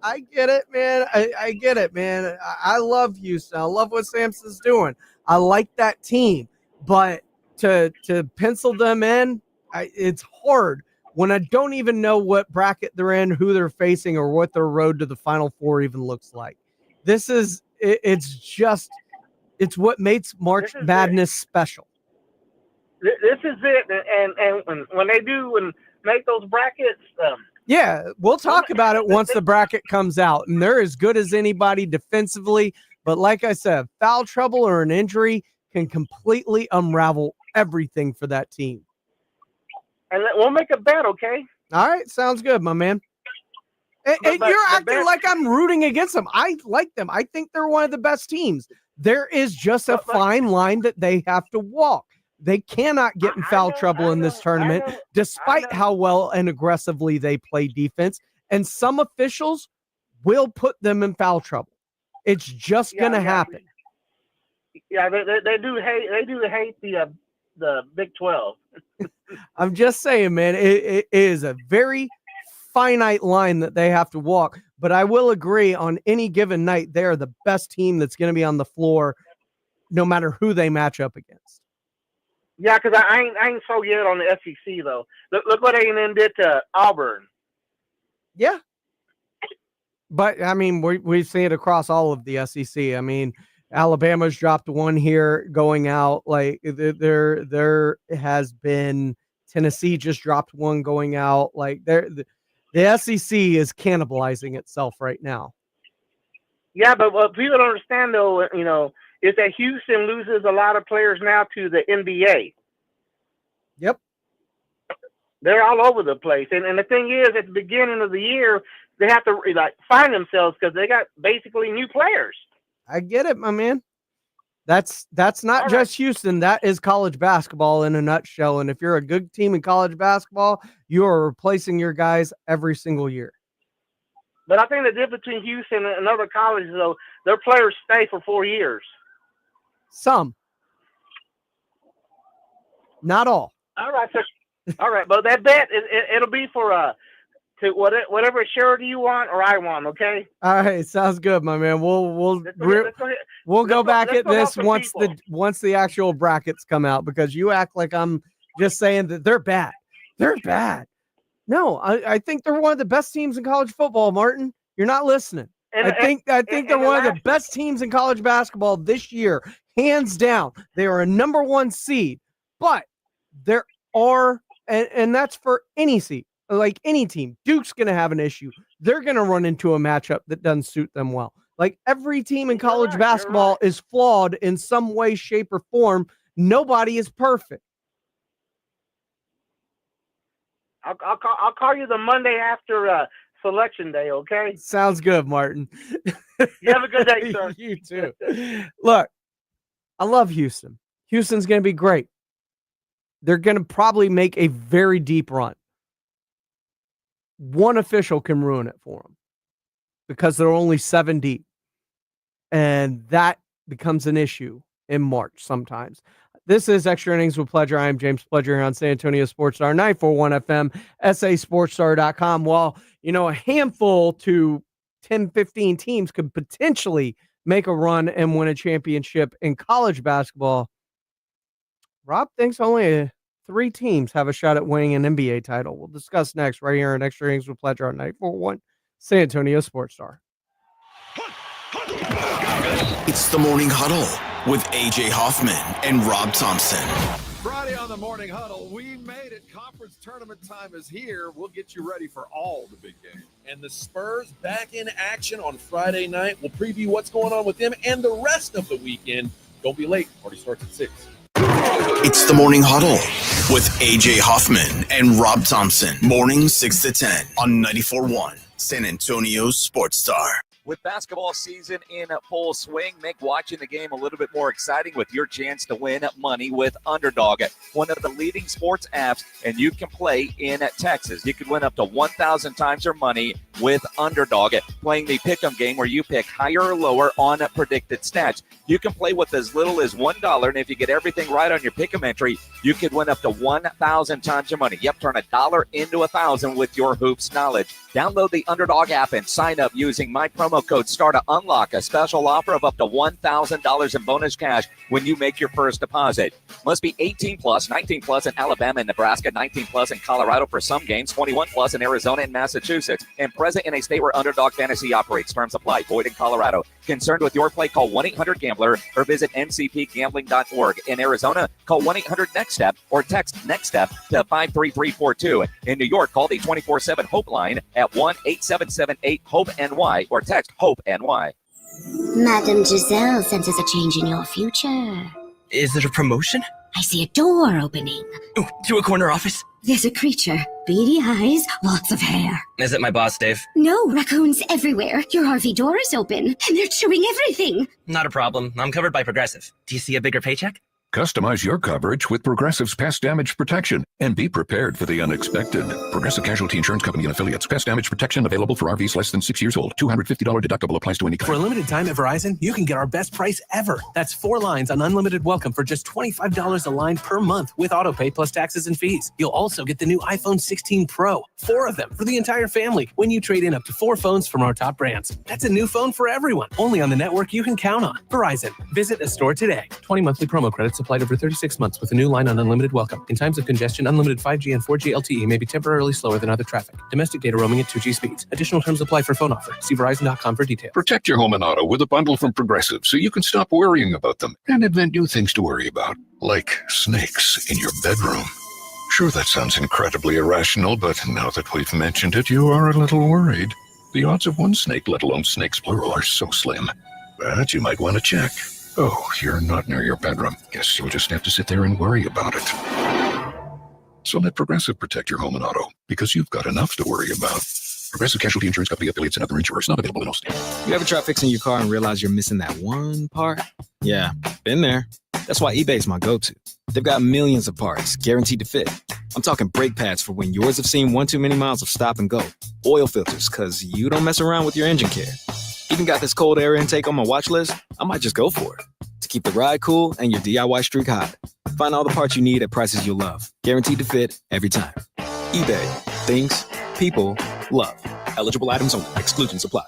I get it, man. I get it, man. I love Houston. I love what Samson's doing. I like that team, but to pencil them in, it's hard when I don't even know what bracket they're in, who they're facing, or what their road to the Final Four even looks like. It's what makes March Madness special. This is it, and when they do and make those brackets, Yeah, we'll talk about it once the bracket comes out, and they're as good as anybody defensively. But like I said, foul trouble or an injury can completely unravel everything for that team. And we'll make a bet, okay? All right, sounds good, my man. And you're acting like I'm rooting against them. I like them. I think they're one of the best teams. There is just a fine line that they have to walk. They cannot get in foul trouble in this tournament, despite how well and aggressively they play defense. And some officials will put them in foul trouble. It's just going to happen. Yeah, they do hate the Big 12. I'm just saying, man, it is a very finite line that they have to walk. But I will agree, on any given night, they are the best team that's going to be on the floor, no matter who they match up against. Yeah, because I ain't so yet on the SEC though. Look what A&M did to Auburn. Yeah, but I mean, we've seen it across all of the SEC. I mean, Alabama's dropped one here going out. Like there has been Tennessee just dropped one going out. Like the SEC is cannibalizing itself right now. Yeah, but what people don't understand though, you know, is that Houston loses a lot of players now to the NBA. Yep. They're all over the place. And the thing is, at the beginning of the year, they have to find themselves because they got basically new players. I get it, my man. That's not just Houston. That is college basketball in a nutshell. And if you're a good team in college basketball, you are replacing your guys every single year. But I think the difference between Houston and other colleges, though, their players stay for 4 years. Some. Not all. All right, sir. All right, but that bet it'll be for to whatever charity you want or I want. Okay. All right, sounds good, my man. We'll go back at this once the actual brackets come out, because you act like I'm just saying that they're bad. They're bad. No, I think they're one of the best teams in college football, Martin. You're not listening. I think they're one of the best teams in college basketball this year, hands down. They are a number 1 seed, but there are, and that's for any seed, like any team. Duke's going to have an issue. They're going to run into a matchup that doesn't suit them well. Like every team in college basketball is flawed in some way, shape, or form. Nobody is perfect. I'll call you the Monday after Selection Day, okay? Sounds good, Martin. You have a good day, sir. You too. Look, I love Houston. Houston's going to be great. They're going to probably make a very deep run. One official can ruin it for them because they're only 7 deep. And that becomes an issue in March sometimes. This is Extra Innings with Pledger. I am James Pledger here on San Antonio Sports Star 941 FM, SASportsStar.com. While, a handful to 10, 15 teams could potentially make a run and win a championship in college basketball, Rob thinks only 3 teams have a shot at winning an NBA title. We'll discuss next right here on Extra Innings with Pledger on 941 San Antonio Sports Star. It's the Morning Huddle with AJ Hoffman and Rob Thompson. Friday on the Morning Huddle, we made it. Conference tournament time is here. We'll get you ready for all the big games. And the Spurs back in action on Friday night. We'll preview what's going on with them and the rest of the weekend. Don't be late. Party starts at 6. It's the Morning Huddle with AJ Hoffman and Rob Thompson. Morning 6 to 10 on 94.1 San Antonio Sports Star. With basketball season in full swing, make watching the game a little bit more exciting with your chance to win money with Underdog, one of the leading sports apps, and you can play in Texas. You can win up to 1,000 times your money with Underdog, playing the pick'em game where you pick higher or lower on predicted stats. You can play with as little as $1, and if you get everything right on your pick'em entry, you could win up to 1,000 times your money. Yep, turn $1 into 1,000 with your hoops knowledge. Download the Underdog app and sign up using my promo code STAR to unlock a special offer of up to $1,000 in bonus cash when you make your first deposit. Must be 18 plus, 19 plus in Alabama and Nebraska, 19 plus in Colorado for some games, 21 plus in Arizona and Massachusetts, and present in a state where Underdog Fantasy operates. Terms apply. Void in Colorado. Concerned with your play, call 1-800-GAMBLER or visit ncpgambling.org. In Arizona, call 1-800-NEXT-STEP or text NEXT-STEP to 53342. In New York, call the 24/7 HOPE line at 1-877-8-HOPE-NY or text HOPE-NY. Madame Giselle senses a change in your future. Is it a promotion? I see a door opening. Ooh, to a corner office? There's a creature. Beady eyes, lots of hair. Is it my boss, Dave? No, raccoons everywhere. Your RV door is open, and they're chewing everything. Not a problem. I'm covered by Progressive. Do you see a bigger paycheck? Customize your coverage with Progressive's pest damage protection and be prepared for the unexpected. Progressive Casualty Insurance Company and Affiliates. Pest damage protection available for RVs less than 6 years old. $250 deductible applies to any claim. For a limited time at Verizon, you can get our best price ever. That's 4 lines on unlimited welcome for just $25 a line per month with autopay plus taxes and fees. You'll also get the new iPhone 16 Pro, 4 of them for the entire family when you trade in up to 4 phones from our top brands. That's a new phone for everyone, only on the network you can count on. Verizon. Visit a store today. 20 monthly promo credits applied over 36 months with a new line on unlimited welcome. In times of congestion, unlimited 5G and 4G LTE may be temporarily slower than other traffic. Domestic data roaming at 2G speeds. Additional terms apply for phone offer. See Verizon.com for details. Protect your home and auto with a bundle from Progressive so you can stop worrying about them and invent new things to worry about, like snakes in your bedroom. Sure, that sounds incredibly irrational, but now that we've mentioned it, you are a little worried. The odds of one snake, let alone snakes plural, are so slim. But you might want to check. Oh, you're not near your bedroom. Guess you'll just have to sit there and worry about it. So let Progressive protect your home and auto, because you've got enough to worry about. Progressive Casualty Insurance Company, affiliates, and other insurers. Not available in all states. You ever try fixing your car and realize you're missing that one part? Yeah, been there. That's why eBay's my go-to. They've got millions of parts, guaranteed to fit. I'm talking brake pads for when yours have seen one too many miles of stop and go. Oil filters, because you don't mess around with your engine care. Even got this cold air intake on my watch list. I might just go for it. To keep the ride cool and your DIY streak hot. Find all the parts you need at prices you'll love. Guaranteed to fit every time. eBay. Things people love. Eligible items only. Exclusions apply.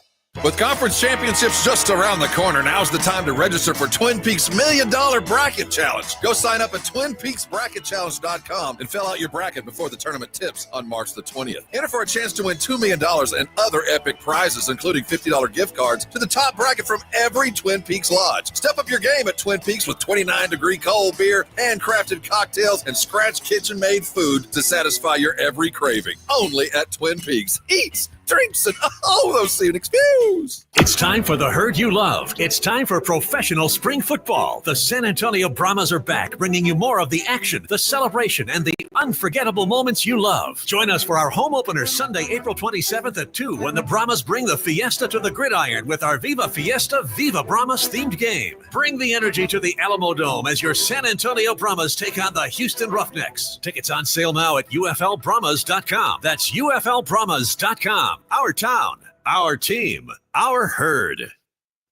With conference championships just around the corner, now's the time to register for Twin Peaks $1 Million Bracket Challenge. Go sign up at TwinPeaksBracketChallenge.com and fill out your bracket before the tournament tips on March the 20th. Enter for a chance to win $2 million and other epic prizes, including $50 gift cards to the top bracket from every Twin Peaks lodge. Step up your game at Twin Peaks with 29-degree cold beer, handcrafted cocktails, and scratch kitchen-made food to satisfy your every craving. Only at Twin Peaks. Eats, drinks, and those scenic views. It's time for the herd you love. It's time for professional spring football. The San Antonio Brahmas are back, bringing you more of the action, the celebration, and the unforgettable moments you love. Join us for our home opener Sunday, April 27th at 2 when the Brahmas bring the Fiesta to the gridiron with our Viva Fiesta, Viva Brahmas themed game. Bring the energy to the Alamo Dome as your San Antonio Brahmas take on the Houston Roughnecks. Tickets on sale now at UFLBrahmas.com. That's UFLBrahmas.com. Our town, our team, our herd.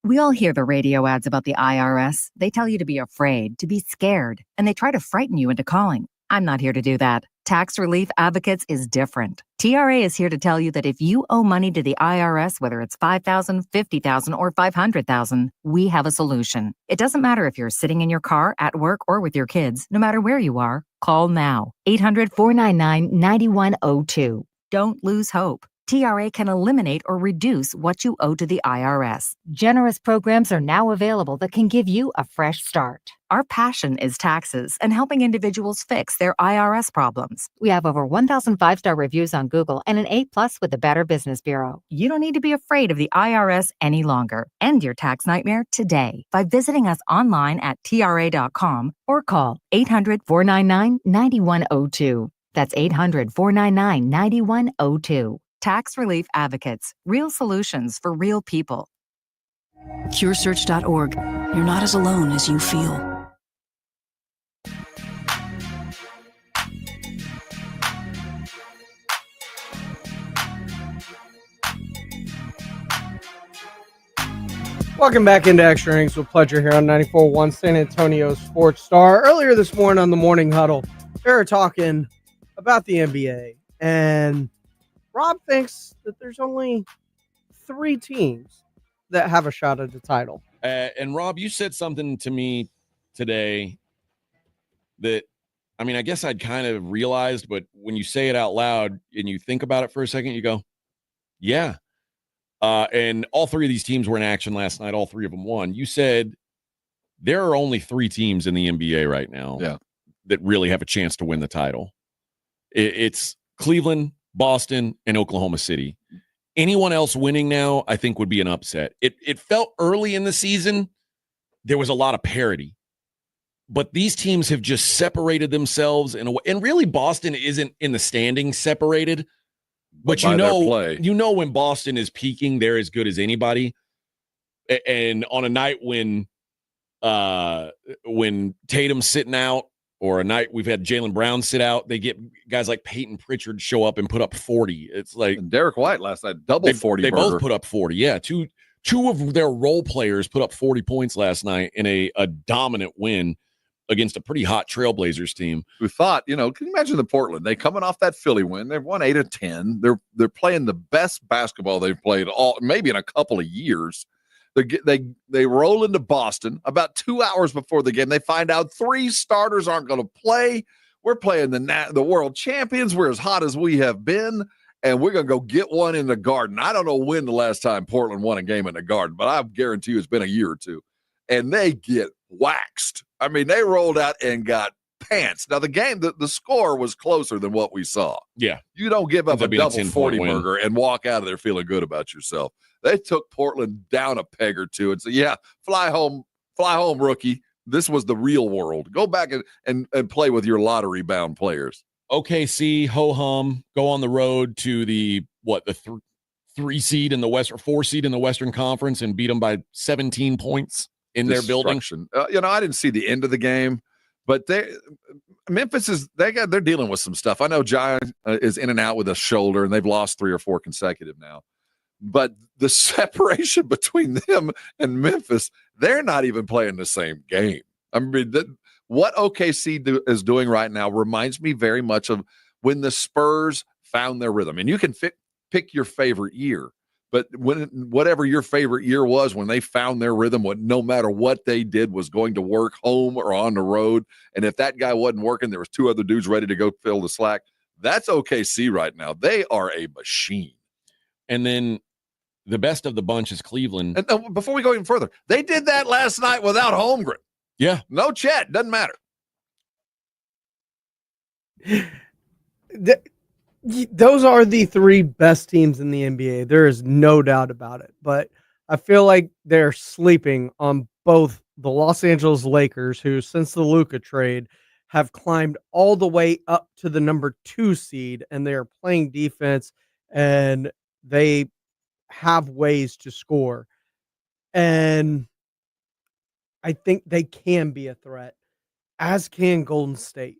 We all hear the radio ads about the IRS. They tell you to be afraid, to be scared, and they try to frighten you into calling. I'm not here to do that. Tax Relief Advocates is different. TRA is here to tell you that if you owe money to the IRS, whether it's $5,000, $50,000, or $500,000, we have a solution. It doesn't matter if you're sitting in your car, at work, or with your kids. No matter where you are, call now. 800-499-9102. Don't lose hope. TRA can eliminate or reduce what you owe to the IRS. Generous programs are now available that can give you a fresh start. Our passion is taxes and helping individuals fix their IRS problems. We have over 1,000 5-star reviews on Google and an A+ with the Better Business Bureau. You don't need to be afraid of the IRS any longer. End your tax nightmare today by visiting us online at TRA.com or call 800-499-9102. That's 800-499-9102. Tax Relief Advocates. Real solutions for real people. CureSearch.org. You're not as alone as you feel. Welcome back into Extra Innings with Pleasure here on 94.1 San Antonio Sports Star. Earlier this morning on the Morning Huddle, they were talking about the NBA, and Rob thinks that there's only 3 teams that have a shot at the title. And Rob, you said something to me today that, I mean, I guess I'd kind of realized, but when you say it out loud and you think about it for a second, you go, yeah. And all three of these teams were in action last night. All three of them won. You said there are only 3 teams in the NBA right now that really have a chance to win the title. It's Cleveland, Boston, and Oklahoma City. Anyone else winning now, I think, would be an upset. It felt early in the season there was a lot of parity. But these teams have just separated themselves in a way. And really, Boston isn't in the standings separated. But you know when Boston is peaking, they're as good as anybody. And on a night when Tatum's sitting out, or a night we've had Jaylen Brown sit out, they get guys like Peyton Pritchard show up and put up 40. It's like and Derek White last night, 40. They both put up 40. Yeah, two of their role players put up 40 points last night in a dominant win against a pretty hot Trailblazers team. Who thought, can you imagine the Portland? They coming off that Philly win. They've won 8 of 10. They're playing the best basketball they've played maybe in a couple of years. They roll into Boston about 2 hours before the game. They find out 3 starters aren't going to play. We're playing the world champions. We're as hot as we have been, and we're going to go get one in the Garden. I don't know when the last time Portland won a game in the Garden, but I guarantee you it's been a year or two. And they get waxed. I mean, they rolled out and got pants. Now, the game, the score was closer than what we saw. Yeah. You don't give up a double 40 burger and walk out of there feeling good about yourself. They took Portland down a peg or two and said, yeah, fly home, rookie. This was the real world. Go back and play with your lottery-bound players. OKC, ho-hum, go on the road to the 3 seed in the West, or 4 seed in the Western Conference and beat them by 17 points in their building. I didn't see the end of the game, but Memphis they're dealing with some stuff. I know Jai is in and out with a shoulder, and they've lost 3 or 4 consecutive now. But the separation between them and Memphis, they're not even playing the same game. I mean, what OKC is doing right now reminds me very much of when the Spurs found their rhythm. And you can pick your favorite year. But whatever your favorite year was, when they found their rhythm, no matter what they did was going to work home or on the road. And if that guy wasn't working, there was 2 other dudes ready to go fill the slack. That's OKC right now. They are a machine. And then the best of the bunch is Cleveland. And before we go even further, they did that last night without Holmgren. Yeah. No Chet. Doesn't matter. Those are the 3 best teams in the NBA. There is no doubt about it. But I feel like they're sleeping on both the Los Angeles Lakers, who since the Luka trade have climbed all the way up to the number 2 seed, and they are playing defense, and they have ways to score. And I think they can be a threat, as can Golden State.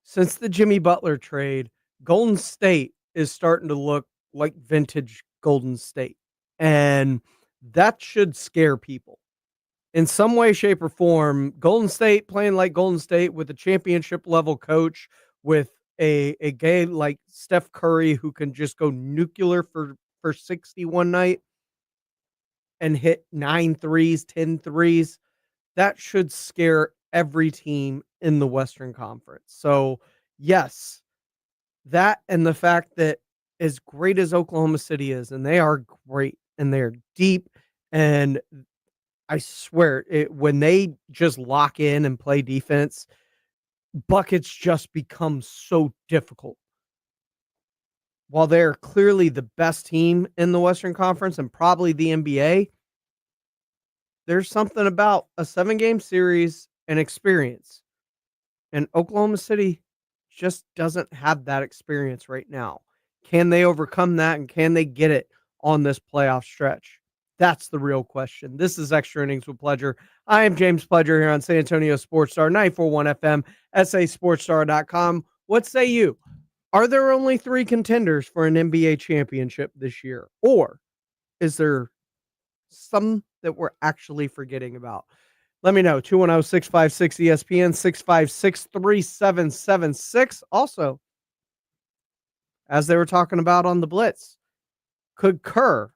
Since the Jimmy Butler trade, Golden State is starting to look like vintage Golden State. And that should scare people. In some way, shape, or form, Golden State playing like Golden State with a championship level coach, with a guy like Steph Curry who can just go nuclear for 60 one night and hit 9 threes, 10 threes. That should scare every team in the Western Conference. So, yes, that and the fact that as great as Oklahoma City is, and they are great and they're deep, and I swear, when they just lock in and play defense, buckets just become so difficult. While they're clearly the best team in the Western Conference and probably the NBA, there's something about a 7-game series and experience. And Oklahoma City just doesn't have that experience right now. Can they overcome that, and can they get it on this playoff stretch? That's the real question. This is Extra Innings with Pledger. I am James Pledger here on San Antonio Sports Star 94.1 FM, sasportstar.com. What say you? Are there only 3 contenders for an NBA championship this year? Or is there some that we're actually forgetting about? Let me know. 210-656-ESPN, 656-3776. Also, as they were talking about on the Blitz, could Kerr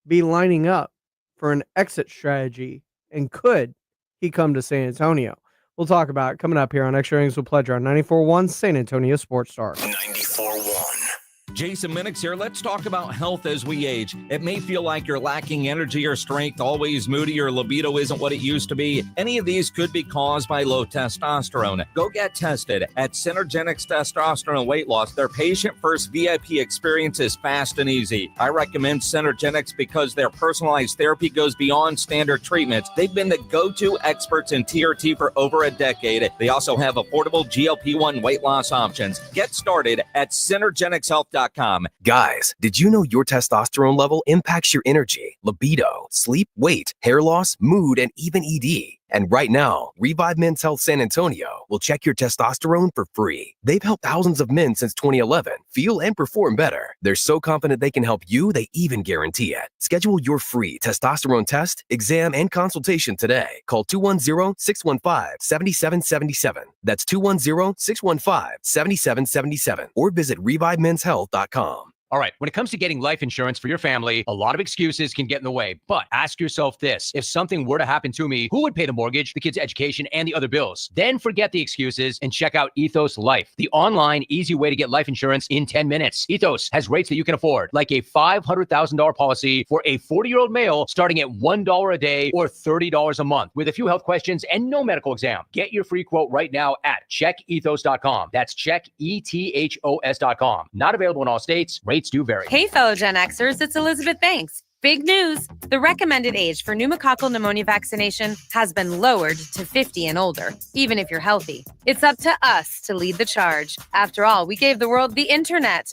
be lining up for an exit strategy, and could he come to San Antonio? We'll talk about it coming up here on Extra Innings with Pledger on 94.1 San Antonio Sports Star. 94.1. Jason Minix here. Let's talk about health as we age. It may feel like you're lacking energy or strength, always moody, or libido isn't what it used to be. Any of these could be caused by low testosterone. Go get tested at Synergenics Testosterone Weight Loss. Their patient-first VIP experience is fast and easy. I recommend Synergenics because their personalized therapy goes beyond standard treatments. They've been the go-to experts in TRT for over a decade. They also have affordable GLP-1 weight loss options. Get started at SynergenicsHealth.com. Guys, did you know your testosterone level impacts your energy, libido, sleep, weight, hair loss, mood, and even ED? And right now, Revive Men's Health San Antonio will check your testosterone for free. They've helped thousands of men since 2011 feel and perform better. They're so confident they can help you, they even guarantee it. Schedule your free testosterone test, exam, and consultation today. Call 210-615-7777. That's 210-615-7777. Or visit ReviveMen'sHealth.com. All right, when it comes to getting life insurance for your family, a lot of excuses can get in the way. But ask yourself this: if something were to happen to me, who would pay the mortgage, the kids' education, and the other bills? Then forget the excuses and check out Ethos Life, the online, easy way to get life insurance in 10 minutes. Ethos has rates that you can afford, like a $500,000 policy for a 40-year-old male starting at $1 a day or $30 a month, with a few health questions and no medical exam. Get your free quote right now at checkethos.com. That's checkethos.com. Not available in all states. Rates do vary. Hey, fellow Gen Xers, it's Elizabeth Banks. Big news. The recommended age for pneumococcal pneumonia vaccination has been lowered to 50 and older, even if you're healthy. It's up to us to lead the charge. After all, we gave the world the internet.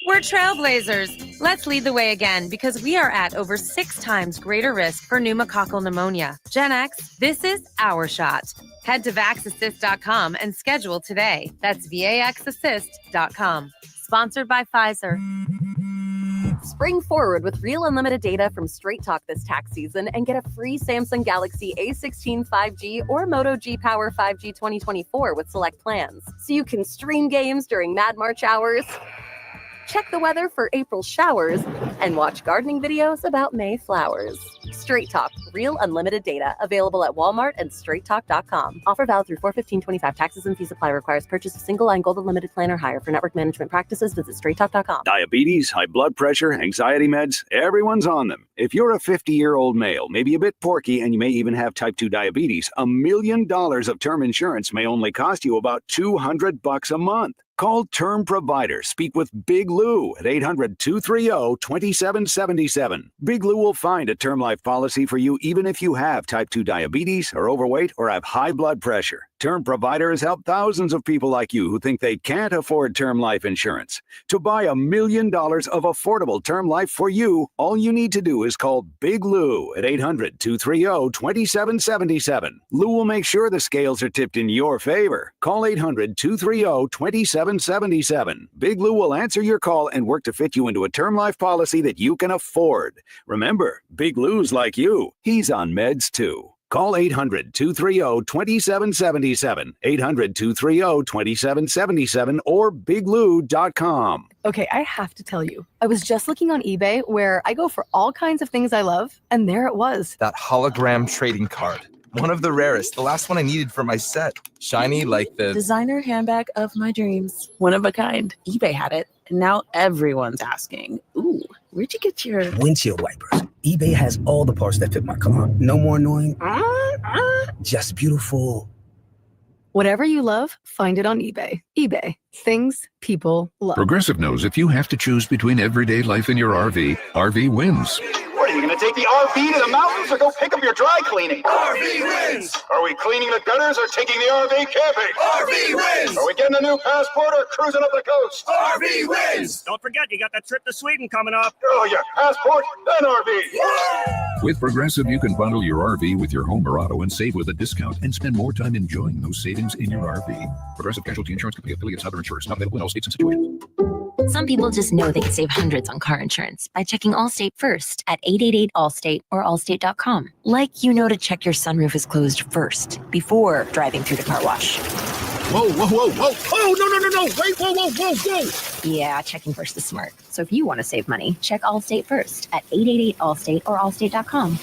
We're trailblazers. Let's lead the way again, because we are at over 6 times greater risk for pneumococcal pneumonia. Gen X, this is our shot. Head to vaxassist.com and schedule today. That's vaxassist.com. Sponsored by Pfizer. Spring forward with real unlimited data from Straight Talk this tax season and get a free Samsung Galaxy A16 5G or Moto G Power 5G 2024 with select plans. So you can stream games during Mad March hours, check the weather for April showers, and watch gardening videos about May flowers. Straight Talk, real unlimited data, available at Walmart and straighttalk.com. Offer valid through 4/15/25. Taxes and fees apply. Requires purchase of single line gold unlimited plan or higher. For network management practices, visit straighttalk.com. Diabetes, high blood pressure, anxiety meds, everyone's on them. If you're a 50-year-old male, maybe a bit porky, and you may even have type 2 diabetes, $1 million of term insurance may only cost you about $200 a month. Call Term Provider. Speak with Big Lou at 800-230-2777. Big Lou will find a term life policy for you even if you have type 2 diabetes, are overweight, or have high blood pressure. Term Provider has helped thousands of people like you who think they can't afford term life insurance. To buy $1 million of affordable term life for you, all you need to do is call Big Lou at 800-230-2777. Lou will make sure the scales are tipped in your favor. Call 800-230-2777. Big Lou will answer your call and work to fit you into a term life policy that you can afford. Remember, Big Lou's like you. He's on meds too. Call 800-230-2777, 800-230-2777, or biglou.com. Okay, I have to tell you, I was just looking on eBay where I go for all kinds of things I love, and there it was. That hologram trading card. One of the rarest. The last one I needed for my set. Shiny like the designer handbag of my dreams. One of a kind. eBay had it, and now everyone's asking, ooh, where'd you get your windshield wipers? eBay has all the parts that fit my car. No more annoying. Just beautiful. Whatever you love, find it on eBay. eBay. Things people love. Progressive knows if you have to choose between everyday life and your RV, RV wins. What, are you going to take the RV to the mountains or go pick up your dry cleaning? RV wins! Are we cleaning the gutters or taking the RV camping? RV wins! Are we getting a new passport or cruising up the coast? RV wins! Don't forget, you got that trip to Sweden coming up. Oh, yeah, passport, then RV. With Progressive, you can bundle your RV with your home or auto and save with a discount and spend more time enjoying those savings in your RV. Progressive Casualty Insurance Company affiliates and other insurers. Not available in all states and situations. Some people just know they can save hundreds on car insurance by checking Allstate first at 888-ALLSTATE or allstate.com. Like you know to check your sunroof is closed first before driving through the car wash. Whoa, whoa, whoa, whoa. Oh, no. Wait, whoa. Yeah, checking first is smart. So if you want to save money, check Allstate first at 888-ALLSTATE or allstate.com.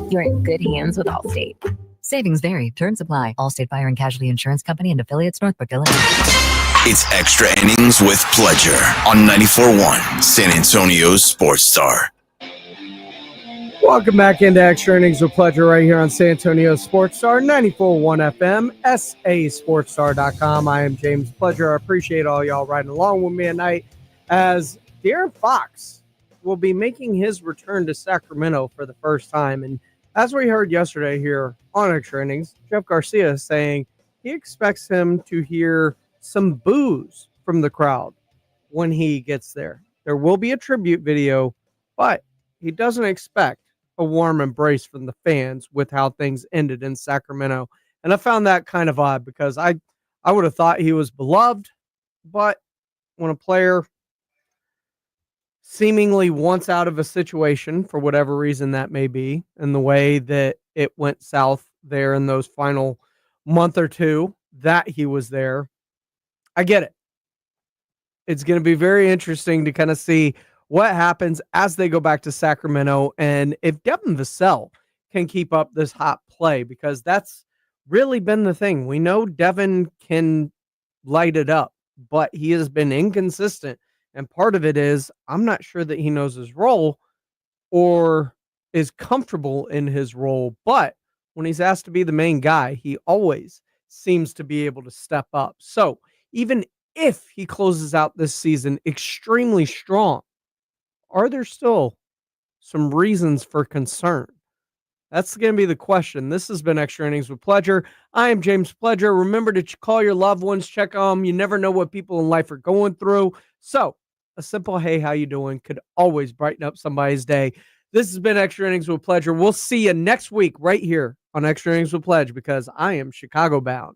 You're in good hands with Allstate. Savings vary. Terms apply. Allstate Fire and Casualty Insurance Company and affiliates, Northbrook, Illinois. It's Extra Innings with Pledger on 94.1 San Antonio's Sports Star. Welcome back into Extra Innings with Pledger right here on San Antonio Sports Star, 94.1 FM, sasportstar.com. I am James Pledger. I appreciate all y'all riding along with me tonight as De'Aaron Fox will be making his return to Sacramento for the first time. And as we heard yesterday here on Extra Innings, Jeff Garcia is saying he expects him to hear some boos from the crowd when he gets there. There will be a tribute video, but he doesn't expect a warm embrace from the fans with how things ended in Sacramento. And I found that kind of odd because I would have thought he was beloved, but when a player seemingly wants out of a situation for whatever reason that may be, and the way that it went south there in those final month or two that he was there, I get it. It's going to be very interesting to kind of see what happens as they go back to Sacramento and if Devin Vassell can keep up this hot play, because that's really been the thing. We know Devin can light it up, but he has been inconsistent. And part of it is I'm not sure that he knows his role or is comfortable in his role. But when he's asked to be the main guy, he always seems to be able to step up. So even if he closes out this season extremely strong, are there still some reasons for concern? That's going to be the question. This has been Extra Innings with Pledger. I am James Pledger. Remember to call your loved ones, check on them. You never know what people in life are going through. So a simple, hey, how you doing, could always brighten up somebody's day. This has been Extra Innings with Pledger. We'll see you next week right here on Extra Innings with Pledge, because I am Chicago bound.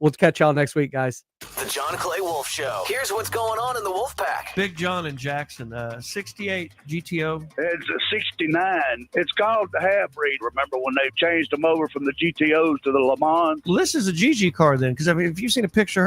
We'll catch y'all next week, guys. The John Clay Wolf Show. Here's what's going on in the Wolf Pack. Big John and Jackson, 68 GTO. It's a 69. It's called the half breed. Remember when they changed them over from the GTOs to the Le Mans? Well, this is a GG car then, because I mean, if you've seen a picture